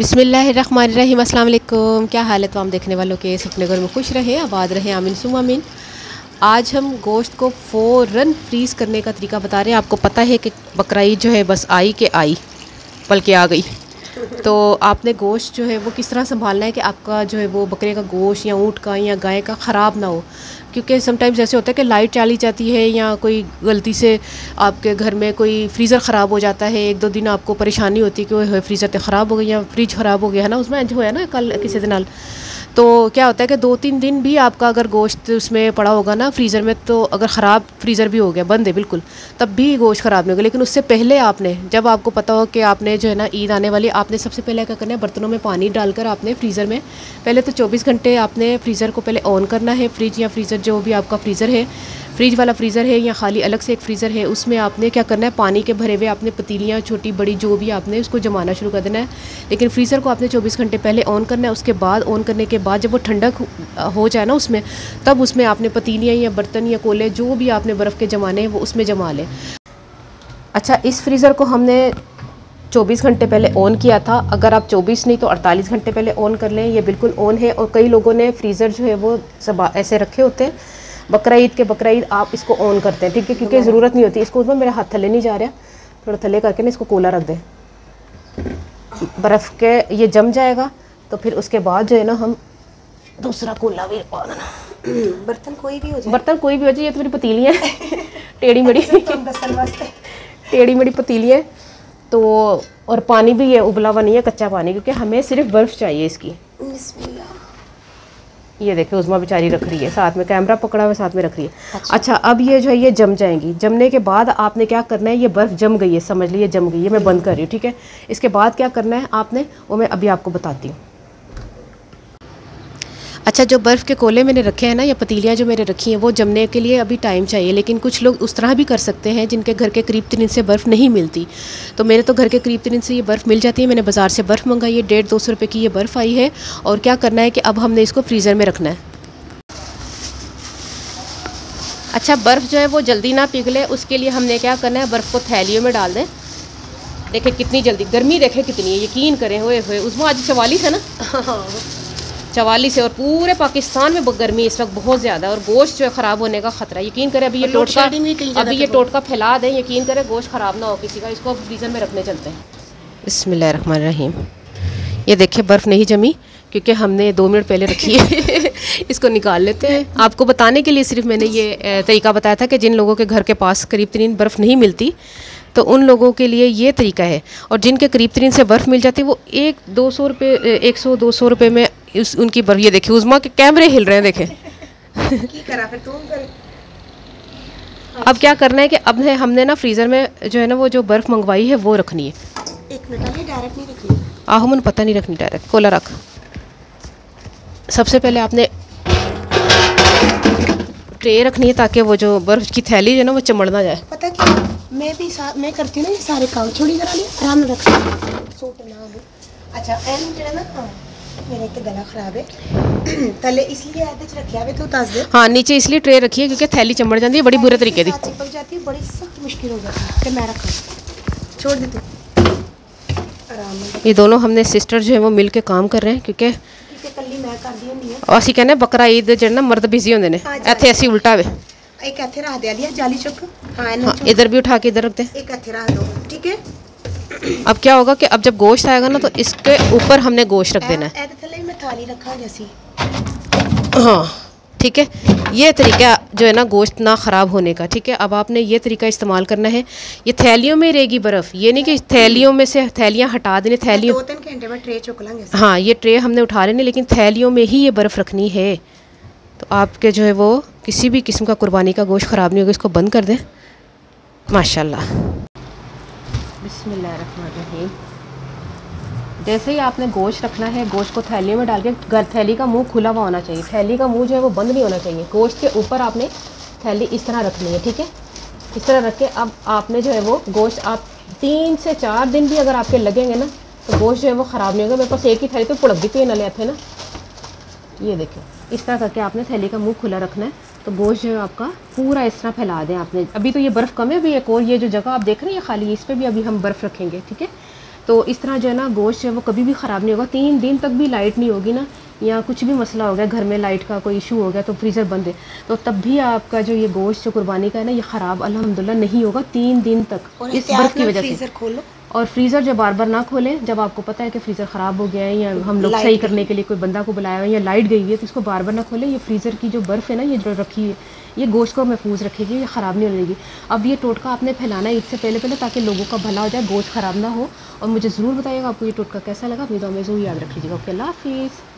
बिस्मिल्लाहिर्रहमानिर्रहीम। अस्सलाम वालेकुम। क्या हाल है तमाम देखने वालों के, अपने घर में खुश रहें, आबाद रहें, आमीन सुम आमीन। आज हम गोश्त को फ़ौरन फ्रीज़ करने का तरीका बता रहे हैं। आपको पता है कि बकरा ईद जो है बस आई के आई, बल्कि आ गई। तो आपने गोश्त जो है वो किस तरह संभालना है कि आपका जो है वो बकरे का गोश्त या ऊँट का या गाय का ख़राब ना हो। क्योंकि समटाइम्स ऐसे होता है कि लाइट चली जाती है या कोई गलती से आपके घर में कोई फ्रीज़र ख़राब हो जाता है, 1-2 दिन आपको परेशानी होती है कि वो फ्रीज़र तो ख़राब हो गई या फ्रिज ख़राब हो गया है ना, उसमें जो है ना कल किसी दिन। तो क्या होता है कि 2-3 दिन भी आपका अगर गोश्त उसमें पड़ा होगा ना फ्रीज़र में, तो अगर ख़राब फ्रीज़र भी हो गया, बंद है बिल्कुल, तब भी गोश्त ख़राब नहीं होगा। लेकिन उससे पहले आपने, जब आपको पता हो कि आपने जो है ना ईद आने वाली, आपने सबसे पहले क्या करना है, बर्तनों में पानी डालकर आपने फ्रीज़र में पहले तो 24 घंटे आपने फ्रीज़र को पहले ऑन करना है। फ्रिज या फ्रीज़र जो भी आपका फ्रीज़र है, फ्रिज वाला फ्रीज़र है या खाली अलग से एक फ्रीज़र है, उसमें आपने क्या करना है, पानी के भरे हुए आपने पतीलियाँ छोटी बड़ी जो भी आपने उसको जमाना शुरू कर देना है। लेकिन फ्रीज़र को आपने 24 घंटे पहले ऑन करना है। उसके बाद ऑन करने के बाद जब वो ठंडक हो जाए ना उसमें, तब उसमें आपने पतीलियाँ या बर्तन या कोले जो भी आपने बर्फ़ के जमाने हैं वो उसमें जमा लें। अच्छा, इस फ्रीज़र को हमने 24 घंटे पहले ऑन किया था। अगर आप 24 नहीं तो 48 घंटे पहले ऑन कर लें, ये बिल्कुल ऑन है। और कई लोगों ने फ्रीज़र जो है वो सब ऐसे रखे होते हैं, बकरा ईद आप इसको ऑन करते हैं, ठीक है, क्योंकि ज़रूरत नहीं होती इसको। उसमें मेरा हाथ थले नहीं जा रहा, थोड़ा थले करके ना इसको कोला रख दें, बर्फ़ के ये जम जाएगा। तो फिर उसके बाद जो है ना हम दूसरा कोला भी पा देना। बर्तन कोई भी हो जाए, ये तो मेरी पतीलियाँ टेढ़ी मेढ़ी टेढ़ी मेढ़ी पतीलियाँ। तो और पानी भी ये उबला हुआ नहीं है, कच्चा पानी, क्योंकि हमें सिर्फ बर्फ़ चाहिए इसकी। ये देखिए उज़मा बेचारी रख रही है, साथ में कैमरा पकड़ा हुआ साथ में रख रही है। अच्छा, अब ये जो है ये जम जाएंगी। जमने के बाद आपने क्या करना है, ये बर्फ़ जम गई है, समझ लीजिए जम गई है। मैं बंद कर रही हूँ, ठीक है। इसके बाद क्या करना है आपने, वो मैं अभी आपको बताती हूँ। अच्छा, जो बर्फ़ के कोले मैंने रखे हैं ना, या पतीलियाँ जो मैंने रखी हैं, वो जमने के लिए अभी टाइम चाहिए। लेकिन कुछ लोग उस तरह भी कर सकते हैं जिनके घर के करीब 3 दिन से बर्फ़ नहीं मिलती। तो मेरे तो घर के करीब 3 दिन से ये बर्फ़ मिल जाती है। मैंने बाज़ार से बर्फ़ मंगाई है, 150-200 रुपये की ये बर्फ़ आई है। और क्या करना है कि अब हमने इसको फ्रीज़र में रखना है। अच्छा, बर्फ़ जो है वो जल्दी ना पिघले, उसके लिए हमने क्या करना है, बर्फ़ को थैलियों में डाल दें। देखें कितनी जल्दी, गर्मी देखें कितनी है, यकीन करें। होए उसमें आज 44 है ना 44 है, और पूरे पाकिस्तान में गर्मी इस वक्त बहुत ज़्यादा है। और गोश्त जो है ख़राब होने का ख़तरा है। यकीन करें अभी ये टोटका फैला दें, यकीन करें गोश्त ख़राब ना हो किसी का। इसको फ्रीज़र में रखने चलते हैं। बिस्मिल्लाहिर्रहमानिर्रहीम। ये देखिए बर्फ़ नहीं जमी क्योंकि हमने 2 मिनट पहले रखी है इसको निकाल लेते हैं। आपको बताने के लिए सिर्फ मैंने ये तरीका बताया था कि जिन लोगों के घर के पास करीब 3 बर्फ़ नहीं मिलती, तो उन लोगों के लिए ये तरीका है। और जिनके करीब 3 से बर्फ़ मिल जाती है, वो 100-200 रुपये 100-200 रुपये में उनकी बर्फ़। ये देखिए उज़मा के कैमरे हिल रहे हैं, देखें अब क्या करना है कि अब हमने ना फ्रीज़र में जो है ना वो जो बर्फ़ मंगवाई है वो रखनी है। एक मिनट, डायरेक्ट नहीं रखनी, आहो मुझे पता नहीं रखनी, डायरेक्ट कोला रख। सबसे पहले आपने ट्रे रखनी है ताकि वो जो बर्फ़ की थैली है ना वो चमड़ ना जाए। पता क्या, मैं करती हूँ ना ये सारे काम, छोड़ी जरा नहीं आराम रख सूट ना हो। अच्छा एंड जो है ना, मेरा एक गला ख़राब है तले इसलिए आधे च रखिया वे तो दस दे। हाँ, नीचे इसलिए ट्रे रखी है क्योंकि थैली चमड़ जाती है बड़ी बुरे तरीके की, चिपक जाती है, बड़ी सख्त मुश्किल हो जाती है। तो मैं रखा छोड़ देती आराम में। ये दोनों हमने सिस्टर जो है वो मिल के काम कर रहे हैं, क्योंकि कल्ली मैं कर दी होनी है। ਅਸੀਂ ਕਹਿੰਦੇ बकरा ईद जो ना मर्द बिजी होंगे ने, ਇੱਥੇ ਅਸੀਂ उल्टा वे। एक ਇੱਥੇ रख दिया जाली चुक। हाँ, इधर भी उठा के इधर रख दे। एक ਇੱਥੇ रख दो, ठीक है। अब क्या होगा कि अब जब गोश्त आएगा ना तो इसके ऊपर हमने गोश्त रख देना है। थले मैं थाली रखा जैसी। हाँ ठीक है, ये तरीका जो है ना गोश्त ना ख़राब होने का, ठीक है। अब आपने ये तरीका इस्तेमाल करना है। ये थैलियों में रहेगी बर्फ़, ये नहीं कि थैलियों में से थैलियाँ हटा देनी, थैलियों 2-3 घंटे में ट्रे चुक लेंगे। हाँ, ये ट्रे हमने उठा लेनी, लेकिन थैलियों में ही ये बर्फ़ रखनी है। तो आपके जो है वो किसी भी किस्म का कुर्बानी का गोश्त ख़राब नहीं होगा। इसको बंद कर दें। माशाल्लाह। बिस्मिल्लाहिर्रहमानिर्रहीम। जैसे ही आपने गोश्त रखना है, गोश्त को थैली में डाल के, थैली का मुंह खुला हुआ होना चाहिए, थैली का मुंह जो है वो बंद नहीं होना चाहिए। गोश्त के ऊपर आपने थैली इस तरह रखनी है, ठीक है। इस तरह रख के अब आपने जो है वो गोश्त, आप 3 से 4 दिन भी अगर आपके लगेंगे ना तो गोश्त जो है वो ख़राब नहीं होगा। मेरे पास एक ही थैली तो पुड़क भी नले थे ना, ये देखिए इस तरह करके आपने थैली का मुंह खुला रखना है। तो गोश्त जो है आपका पूरा इस तरह फैला दें आपने। अभी तो ये बर्फ़ कम है, अभी एक और ये जो जगह आप देख रहे हैं ये खाली, इस पर भी अभी हम बर्फ़ रखेंगे, ठीक है। तो तो इस तरह जो है ना गोश्त जो है वो कभी भी ख़राब नहीं होगा। 3 दिन तक भी लाइट नहीं होगी ना, या कुछ भी मसला हो गया घर में, लाइट का कोई इशू हो गया तो फ्रीज़र बंद है, तो तब भी आपका जो ये गोश्त जो कुर्बानी का है ना, ये ख़राब अल्हम्दुलिल्लाह नहीं होगा 3 दिन तक, इस बर्फ़ की वजह से। खोलो और फ्रीज़र जो बार बार ना खोलें, जब आपको पता है कि फ्रीज़र ख़राब हो गया है या हम लोग सही करने के लिए कोई बंदा को बुलाया है या लाइट गई है, तो इसको बार बार ना खोलें। ये फ्रीज़र की जो बर्फ़ है ना, ये जो रखी है, ये गोश्त को महफूज रखेगी, ये ख़राब नहीं होने देगी। अब ये टोटका आपने फैलाना है इससे पहले पहले, ताकि लोगों का भला हो जाए, गोश्त ख़राब ना हो। और मुझे ज़रूर बताइएगा आपको ये टोटका कैसा लगा। अपनी दुआ में ज़रूर याद रख लीजिएगा। ओके, अल्लाह हाफ़िज़।